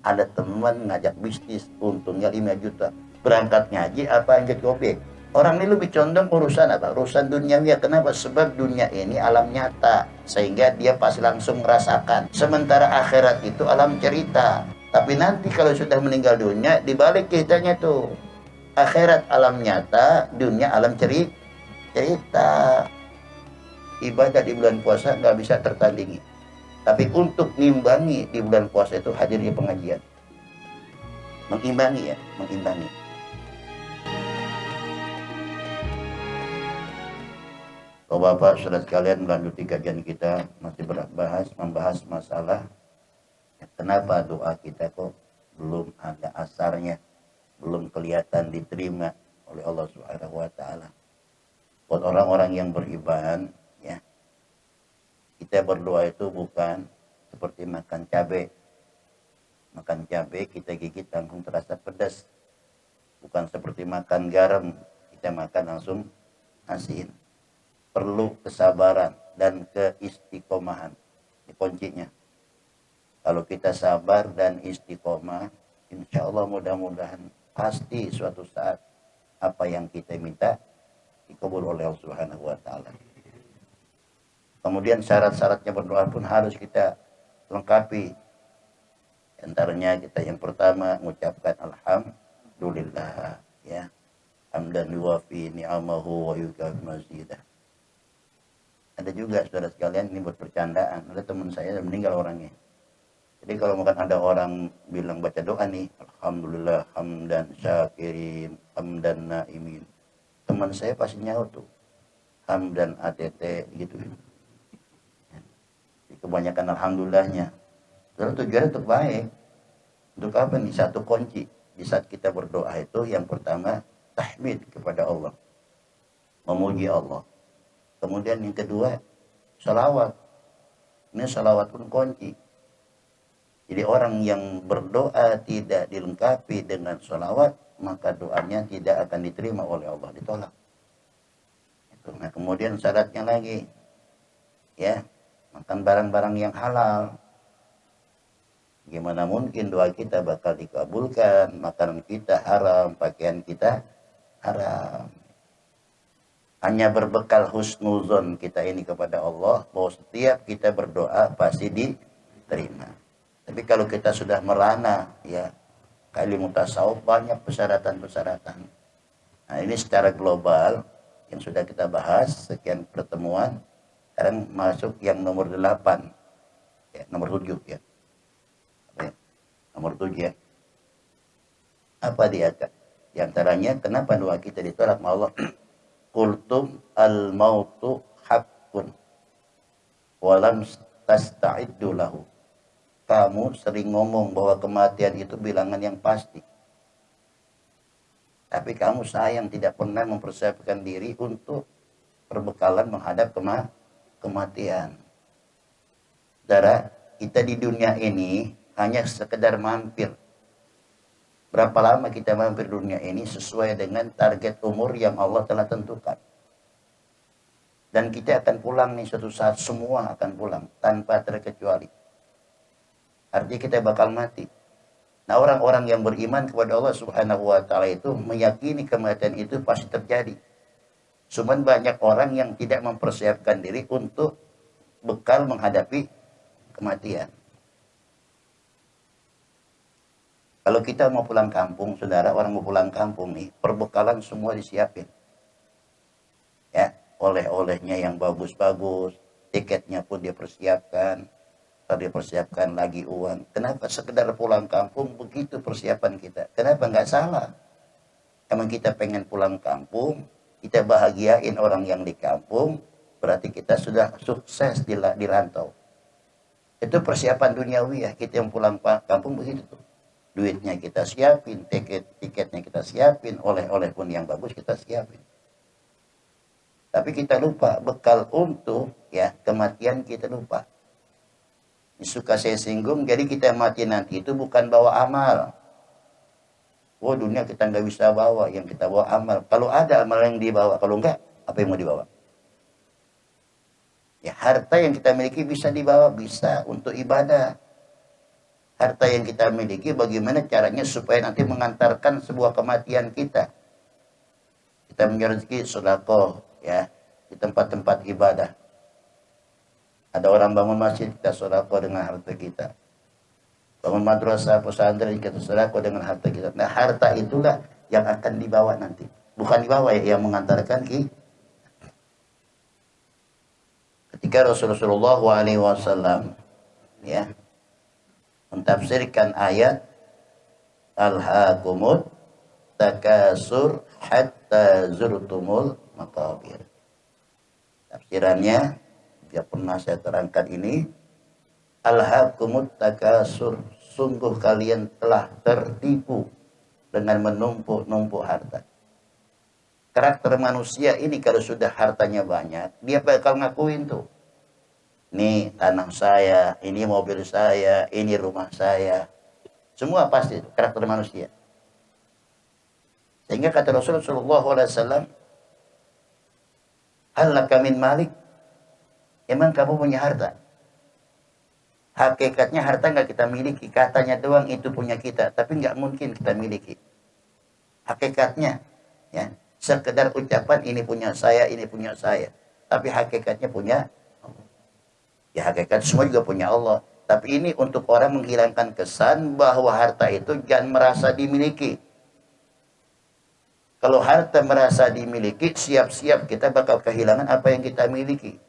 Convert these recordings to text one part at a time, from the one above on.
Ada teman ngajak bisnis, untungnya 5 juta. Berangkat ngaji apa yang jadi objek? Orang ini lebih condong urusan apa? Urusan duniawi. Kenapa? Sebab dunia ini alam nyata, sehingga dia pasti langsung merasakan. Sementara akhirat itu alam cerita. Tapi nanti kalau sudah meninggal dunia, dibalik ceritanya tuh. Akhirat alam nyata, dunia alam cerita. Ibadah di bulan puasa nggak bisa tertandingi. Tapi untuk ngimbangi di bulan puasa itu hadirnya pengajian. Mengimbangi ya, mengimbangi. Bapak-bapak, saudara sekalian, melanjuti kajian kita masih membahas masalah kenapa doa kita kok belum ada asarnya, belum kelihatan diterima oleh Allah Subhanahu wa taala. Buat orang-orang yang beriman, ya, kita berdoa itu bukan seperti makan cabai. Makan cabai kita gigit langsung terasa pedas. Bukan seperti makan garam, kita makan langsung asin. Perlu kesabaran dan keistiqomahan. Ini kuncinya. Kalau kita sabar dan istiqomah, insya Allah mudah-mudahan pasti suatu saat apa yang kita minta dikabul oleh Allah Subhanahu wa taala. Kemudian syarat-syaratnya berdoa pun harus kita lengkapi. Antaranya kita yang pertama mengucapkan alhamdulillah, ya. Hamdan yuwafi ni'amahu wa yukafi mazidah. Ada juga saudara sekalian, ini buat percandaan. Ada teman saya yang meninggal orangnya. Jadi kalau bukan ada orang bilang baca doa nih, alhamdulillah hamdan syakirin, hamdan naimin. Teman saya pasti nyaut tuh. Hamdan ATT gitu. Kebanyakan alhamdulillahnya. Lalu tujuannya untuk baik. Untuk apa nih? Satu kunci. Di saat kita berdoa itu yang pertama tahmid kepada Allah. Memuji Allah. Kemudian yang kedua, salawat. Ini salawat pun kunci. Jadi orang yang berdoa tidak dilengkapi dengan salawat, maka doanya tidak akan diterima oleh Allah, ditolak. Nah, kemudian syaratnya lagi, ya, makan barang-barang yang halal. Gimana mungkin doa kita bakal dikabulkan, makanan kita haram, pakaian kita haram. Hanya berbekal husnuzon kita ini kepada Allah, bahwa setiap kita berdoa pasti diterima. Tapi kalau kita sudah merana, ya, ilmu tasawuf banyak persyaratan-persyaratan. Nah, ini secara global yang sudah kita bahas sekian pertemuan. Sekarang masuk yang nomor 8, ya, nomor 7 ya. Nomor 7 ya. Apa dia? Di antaranya kenapa doa kita ditolak sama Allah? Qultum al-mautu haqqun walam tasta'iddu lahu. Kamu sering ngomong bahwa kematian itu bilangan yang pasti. Tapi kamu sayang tidak pernah mempersiapkan diri untuk perbekalan menghadap kematian. Saudara, kita di dunia ini hanya sekedar mampir. Berapa lama kita mampir dunia ini sesuai dengan target umur yang Allah telah tentukan. Dan kita akan pulang nih suatu saat, semua akan pulang tanpa terkecuali. Artinya kita bakal mati. Nah, orang-orang yang beriman kepada Allah Subhanahu wa taala itu meyakini kematian itu pasti terjadi. Cuman banyak orang yang tidak mempersiapkan diri untuk bekal menghadapi kematian. Kalau kita mau pulang kampung, saudara, orang mau pulang kampung nih, perbekalan semua disiapin. Ya, oleh-olehnya yang bagus-bagus, tiketnya pun dia persiapkan, dia persiapkan lagi uang. Kenapa sekedar pulang kampung begitu persiapan kita? Kenapa nggak salah? Emang kita pengen pulang kampung, kita bahagiain orang yang di kampung, berarti kita sudah sukses di rantau. Itu persiapan duniawi ya, kita yang pulang kampung begitu tuh. Duitnya kita siapin, tiketnya kita siapin, oleh-oleh pun yang bagus kita siapin. Tapi kita lupa bekal untuk, ya, kematian kita lupa. Suka saya singgung, jadi kita mati nanti itu bukan bawa amal. Oh, dunia kita nggak bisa bawa, yang kita bawa amal. Kalau ada amal yang dibawa, kalau enggak, apa yang mau dibawa? Ya, harta yang kita miliki bisa dibawa, bisa untuk ibadah. Harta yang kita miliki bagaimana caranya supaya nanti mengantarkan sebuah kematian kita. Kita punya rezeki sedekah ya di tempat-tempat ibadah. Ada orang bangun masjid, kita sedekah dengan harta kita. Bangun madrasah, pesantren, kita sedekah dengan harta kita. Nah, harta itulah yang akan dibawa nanti. Bukan dibawa ya, yang mengantarkan kita. Ketika Rasulullah SAW ya mentafsirkan ayat Alhaakumut takasur hatta zurtumul maqabir. Tafsirannya yang pernah saya terangkan ini, Alhaakumut takasur, sungguh kalian telah tertipu dengan menumpuk-numpuk harta. Karakter manusia ini kalau sudah hartanya banyak, dia bakal ngakuin tuh. Ini tanah saya, ini mobil saya, ini rumah saya. Semua pasti karakter manusia. Sehingga kata Rasulullah SAW, Hal-laka min malik? Emang kamu punya harta? Hakikatnya harta nggak kita miliki. Katanya doang itu punya kita. Tapi nggak mungkin kita miliki. Hakikatnya, ya, sekedar ucapan ini punya saya, ini punya saya. Tapi hakikatnya punya ya, hakikat semua juga punya Allah. Tapi ini untuk orang menghilangkan kesan bahwa harta itu jangan merasa dimiliki. Kalau harta merasa dimiliki, siap-siap kita bakal kehilangan apa yang kita miliki.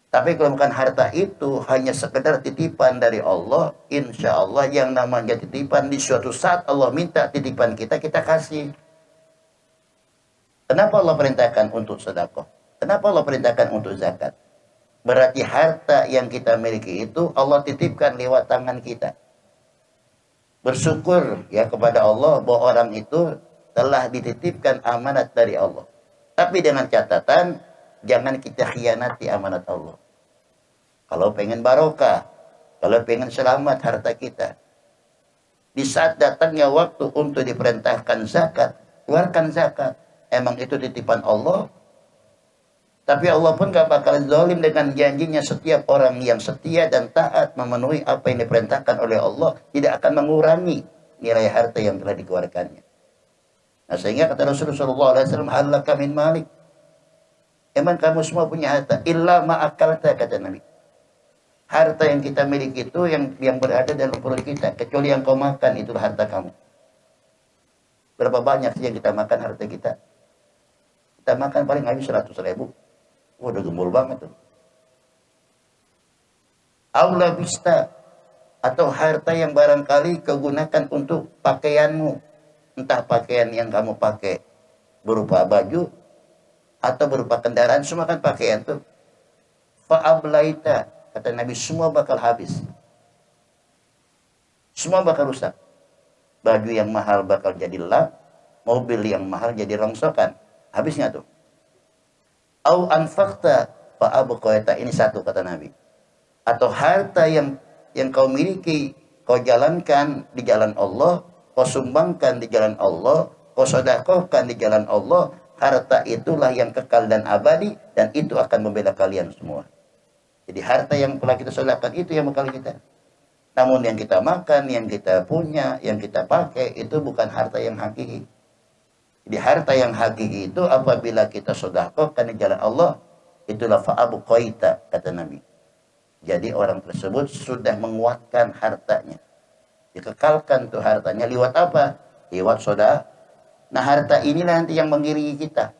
Tapi kalau bukan harta itu hanya sekedar titipan dari Allah, insya Allah yang namanya titipan di suatu saat Allah minta titipan kita, kita kasih. Kenapa Allah perintahkan untuk sedekah? Kenapa Allah perintahkan untuk zakat? Berarti harta yang kita miliki itu Allah titipkan lewat tangan kita. Bersyukur ya kepada Allah bahwa orang itu telah dititipkan amanat dari Allah. Tapi dengan catatan, jangan kita khianati amanat Allah. Kalau pengen barokah, kalau pengen selamat harta kita. Di saat datangnya waktu untuk diperintahkan zakat, keluarkan zakat. Emang itu titipan Allah. Tapi Allah pun gak bakal zalim dengan janjinya. Setiap orang yang setia dan taat memenuhi apa yang diperintahkan oleh Allah tidak akan mengurangi nilai harta yang telah dikeluarkannya. Nah, sehingga kata Rasulullah SAW, Hal-laka min malik? Emang kamu semua punya harta? Illa ma'akalta, kata Nabi. Harta yang kita miliki itu yang berada dalam perut kita. Kecuali yang kau makan, itulah harta kamu. Berapa banyak sih yang kita makan harta kita? Kita makan paling habis 100.000. Wah, udah gembul banget tuh. Aula bista, atau harta yang barangkali kau gunakan untuk pakaianmu. Entah pakaian yang kamu pakai berupa baju atau berupa kendaraan, semua kan pakaian tuh. Fa'ablaita, kata Nabi, semua bakal habis. Semua bakal rusak. Baju yang mahal bakal jadi lap, mobil yang mahal jadi rongsokan. Habisnya tuh. Au anfaqta fa'abqaita, ini satu kata Nabi. Atau harta yang kau miliki, kau jalankan di jalan Allah, kau sumbangkan di jalan Allah, kau sedekahkan di jalan Allah, harta itulah yang kekal dan abadi, dan itu akan membela kalian semua. Jadi harta yang telah kita sedekahkan itu yang bakal kita. Namun yang kita makan, yang kita punya, yang kita pakai, itu bukan harta yang hakiki. Jadi harta yang hakiki itu apabila kita sedekahkan di jalan Allah, itulah fa'abqaita, kata Nabi. Jadi orang tersebut sudah menguatkan hartanya. Dikekalkan tuh hartanya lewat apa? Lewat sedekah. Nah, harta inilah nanti yang mengiringi kita.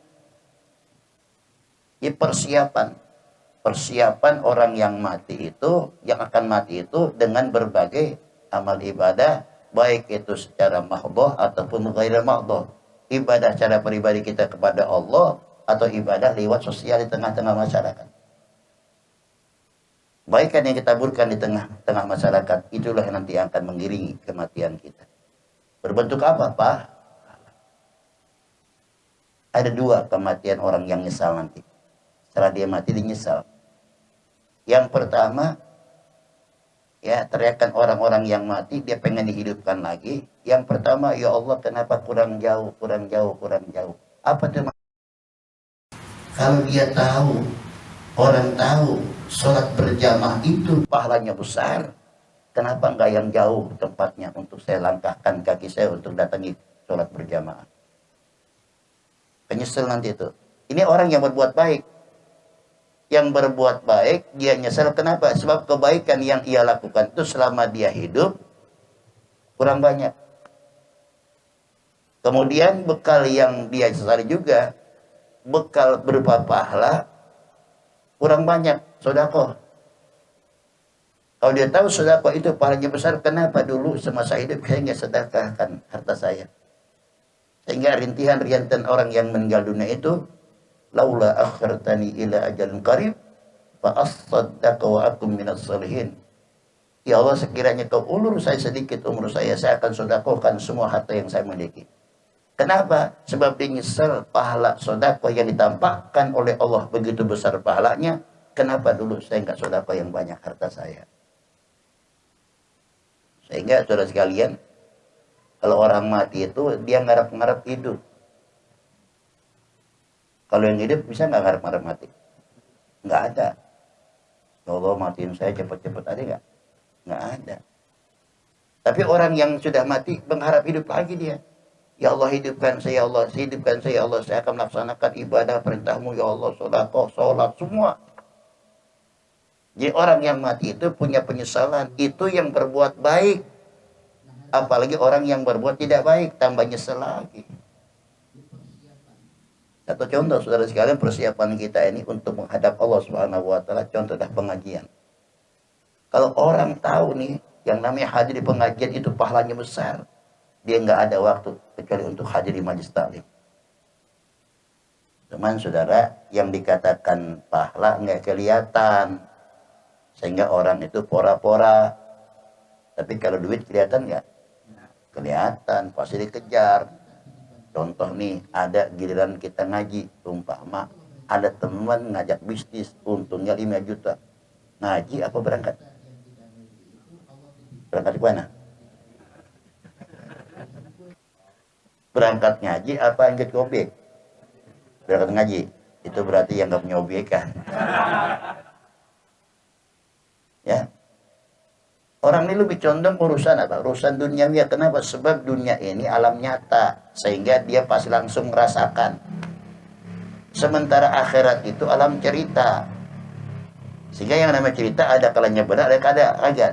Ini persiapan orang yang mati itu, yang akan mati itu dengan berbagai amal ibadah, baik itu secara mahdhah ataupun ghairil mahdhah. Ibadah cara pribadi kita kepada Allah atau ibadah lewat sosial di tengah-tengah masyarakat. Kebaikan yang kita taburkan di tengah-tengah masyarakat, itulah yang nanti akan mengiringi kematian kita. Berbentuk apa, Pak? Ada dua kematian orang yang nyesal nanti. Setelah dia mati, dia nyesal. Yang pertama, ya, teriakan orang-orang yang mati, dia pengen dihidupkan lagi. Yang pertama, ya Allah, kenapa kurang jauh. Apa tuh? Kalau dia tahu, orang tahu, sholat berjamaah itu pahalanya besar. Kenapa enggak yang jauh tempatnya untuk saya langkahkan kaki saya untuk datangi sholat berjamaah? Penyesal nanti itu. Ini orang yang berbuat baik. Yang berbuat baik, dia nyesal. Kenapa? Sebab kebaikan yang ia lakukan itu selama dia hidup, kurang banyak. Kemudian bekal yang dia sesali juga, bekal berupa pahala, kurang banyak. Sedekah. Kalau dia tahu sedekah itu pahalanya besar, kenapa dulu semasa hidup saya nggak sedekahkan harta saya? Sehingga rintihan-rintihan orang yang meninggal dunia itu, laula akhartani ila ajalin qarib fa asaddaqa wa akum minas salihin. Ya Allah, sekiranya kau ulur saya sedikit umur saya akan sedekahkan semua harta yang saya miliki. Kenapa? Sebab dia nyesal pahala sedekah yang ditampakkan oleh Allah begitu besar pahalanya. Kenapa dulu saya nggak sedekah yang banyak harta saya? Sehingga saudara sekalian, kalau orang mati itu dia ngarep-ngarep hidup. Kalau yang hidup bisa nggak ngarep-ngarep mati? Nggak ada. Ya Allah, matiin saya cepat-cepat, ada nggak? Nggak ada. Tapi orang yang sudah mati mengharap hidup lagi dia. Ya Allah, hidupkan saya, ya Allah, hidupkan saya, ya Allah, saya akan melaksanakan ibadah perintahmu, ya Allah, sedekah, sholat, semua. Jadi orang yang mati itu punya penyesalan, itu yang berbuat baik. Apalagi orang yang berbuat tidak baik, tambah nyesel lagi. Satu contoh, saudara sekalian, persiapan kita ini untuk menghadap Allah Subhanahu wa Ta'ala, contoh dah pengajian. Kalau orang tahu nih, yang namanya hadir di pengajian itu pahalanya besar, dia nggak ada waktu kecuali untuk hadir di majelis taklim. Cuman saudara, yang dikatakan pahala nggak kelihatan, sehingga orang itu pora-pora. Tapi kalau duit kelihatan nggak? Kelihatan, pasti dikejar. Contoh nih, ada giliran kita ngaji, umpama ada teman ngajak bisnis, untungnya 5 juta. Ngaji apa berangkat? Berangkat ke mana? Berangkat ngaji apa angkat ke objek? Berangkat ngaji. Itu berarti yang nggak punya objek kan? Ya. Orang ini lebih condong urusan apa? Urusan duniawi. Kenapa? Sebab dunia ini alam nyata, sehingga dia pasti langsung merasakan. Sementara akhirat itu alam cerita, sehingga yang namanya cerita ada kalanya benar, ada kalanya agak.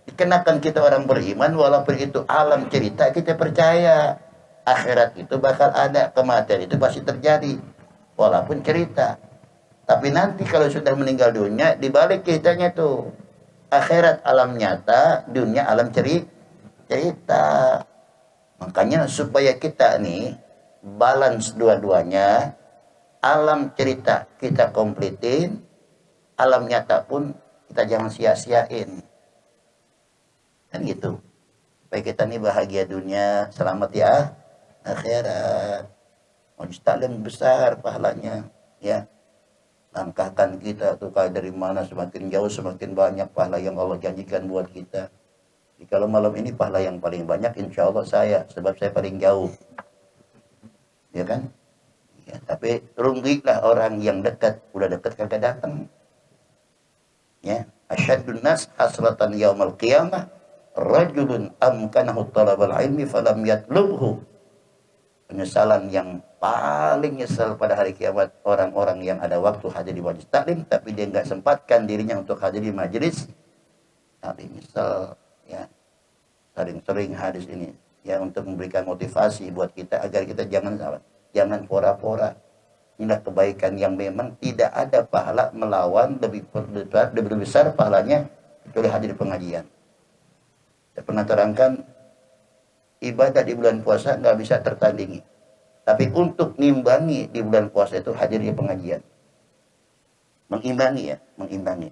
Dikenakan kita orang beriman, walaupun itu alam cerita, kita percaya akhirat itu bakal ada, kematian itu pasti terjadi, walaupun cerita. Tapi nanti kalau sudah meninggal dunia, dibalik ceritanya tuh, akhirat alam nyata, dunia alam cerita. Makanya supaya kita nih balance dua-duanya, alam cerita kita kompletin, alam nyata pun kita jangan sia-siain. Kan gitu. Supaya kita nih bahagia dunia, selamat ya akhirat. Majelis taklim besar pahalanya, ya. Langkahkan kita tuh kayak dari mana semakin jauh semakin banyak pahala yang Allah janjikan buat kita. Jadi kalau malam ini pahala yang paling banyak insya Allah saya, sebab saya paling jauh, ya kan? Ya, tapi rugilah orang yang dekat, udah dekat kagak datang. Ya, asyadun nas hasratan yaumal qiyamah rajulun amkanahu talabal ilmi falam yatlubhu. Penyesalan yang paling nyesal pada hari kiamat orang-orang yang ada waktu hadir di majelis taklim tapi dia nggak sempatkan dirinya untuk hadir di majelis taklim. Nyesal, ya. Sering-sering hadis ini ya untuk memberikan motivasi buat kita agar kita jangan pora-pora. Inilah kebaikan yang memang tidak ada pahala melawan lebih besar pahalanya kecuali hadir di pengajian. Saya pernah terangkan, ibadah di bulan puasa nggak bisa tertandingi. Tapi untuk mengimbangi di bulan puasa itu hadir di pengajian. Mengimbangi ya, mengimbangi.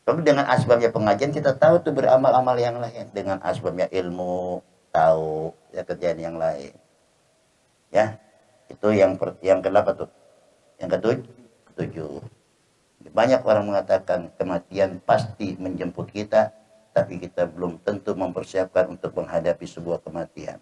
Tapi dengan asbabnya pengajian kita tahu tuh beramal-amal yang lain. Dengan asbabnya ilmu, tahu ya kerjaan yang lain. Ya, itu yang kenapa tuh? Yang ketujuh. Banyak orang mengatakan kematian pasti menjemput kita, tapi kita belum tentu mempersiapkan untuk menghadapi sebuah kematian.